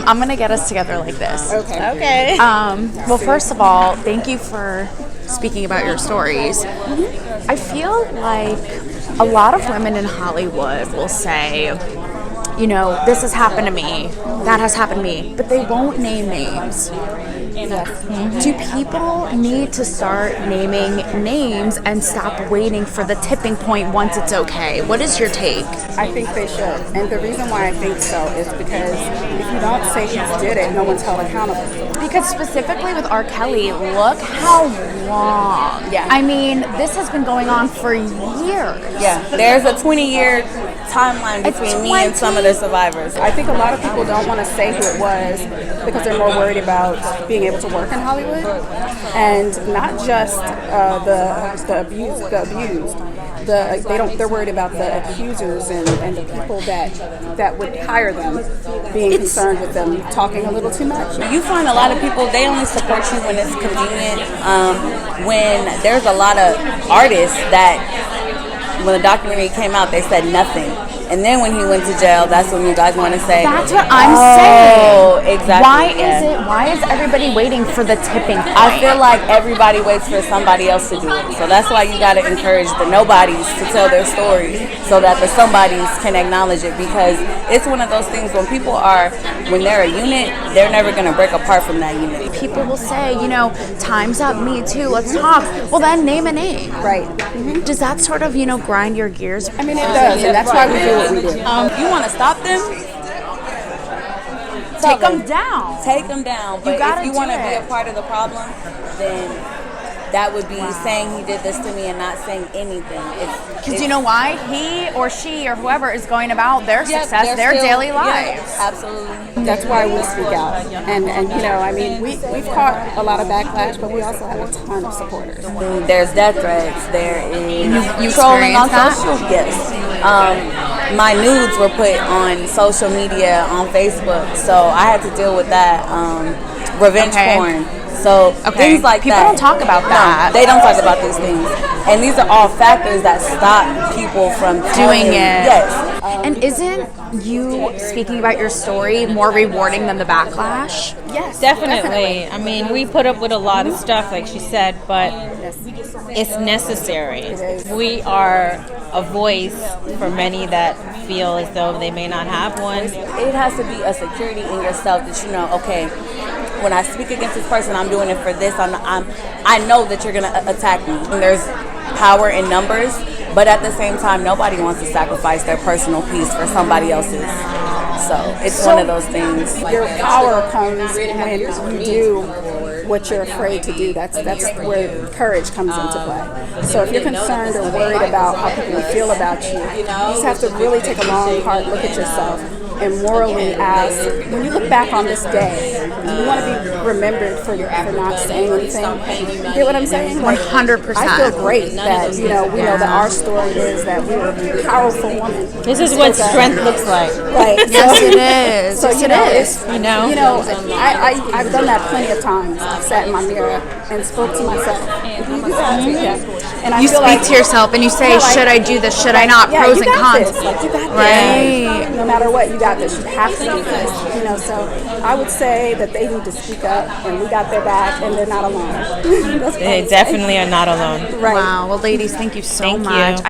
I'm going to get us together like this. Okay. Well, first of all, thank you for speaking about your stories. I feel like a lot of women in Hollywood will say, you know, this has happened to me, that has happened to me, but they won't name names. Do people need to start naming names and stop waiting for the tipping point once it's okay? What is your take? I think they should. And the reason why I think so is because if you don't say who did it, no one's held accountable. Because specifically with R. Kelly, look how long. Yeah. I mean, this has been going on for years. Yeah, there's a 20-year timeline between me and some of the survivors. I think a lot of people don't want to say who it was because they're more worried about being able to work in Hollywood, and not just the abused. They're worried about the accusers and the people that would hire them being concerned with them talking a little too much. You find a lot of people, they only support you when it's convenient. When there's a lot of artists that, when the documentary came out, they said nothing. And then when he went to jail, that's when you guys want to say, that's what I'm saying. Exactly. Why is everybody waiting for the tipping point? I feel like everybody waits for somebody else to do it. So that's why you got to encourage the nobodies to tell their story so that the somebodies can acknowledge it, because it's one of those things when they're a unit, they're never going to break apart from that unit. People will say, you know, time's up, me too, let's talk. Well, then name a name. Right. Does that sort of, grind your gears? I mean, it does, and that's why we do what we do. You want to stop them? Take them down. Take them down. But if you want to be a part of the problem, then that would be saying he did this to me and not saying anything. Because you know why? He or she or whoever is going about their success, their daily lives. Yeah, absolutely. That's why we speak out. And we've caught a lot of backlash, but we also have a ton of supporters. There's death threats. There is you trolling on that? social. Yes. My nudes were put on social media, on Facebook, so I had to deal with that. Revenge porn. So things like people that. People don't talk about that. No, they don't talk about these things. And these are all factors that stop people from doing it. Yes. And isn't you speaking about your story more rewarding than the backlash? Yes, definitely. I mean, we put up with a lot of stuff, like she said, but it's necessary. We are a voice for many that feel as though they may not have one. It has to be a security in yourself that you know, okay, when I speak against this person, I'm doing it for this. I know that you're going to attack me. And there's power in numbers, but at the same time, nobody wants to sacrifice their personal peace for somebody else's. So it's one of those things. Your power comes when you do what you're afraid to do. That's where courage comes into play. So if you're concerned or worried about how people feel about you, you just have to really take a long, hard look at yourself and morally ask, when you look back on this day, you want to be remembered for not saying anything. You get what I'm saying? 100%. I feel great that, we know that our story is that we were a powerful woman. This is what strength looks like. Right. Yes, it is. So, It's, I've done that plenty of times. I've sat in my mirror and spoke to myself. And I you feel speak to yourself and you say, should I do this? Should I not? Pros and cons. You got right. No matter what, you got this. You have to do this. So I would say that they need to speak up, and we got their back, and they're not alone. They definitely are not alone. Right. Wow. Well, ladies, thank you so much. You.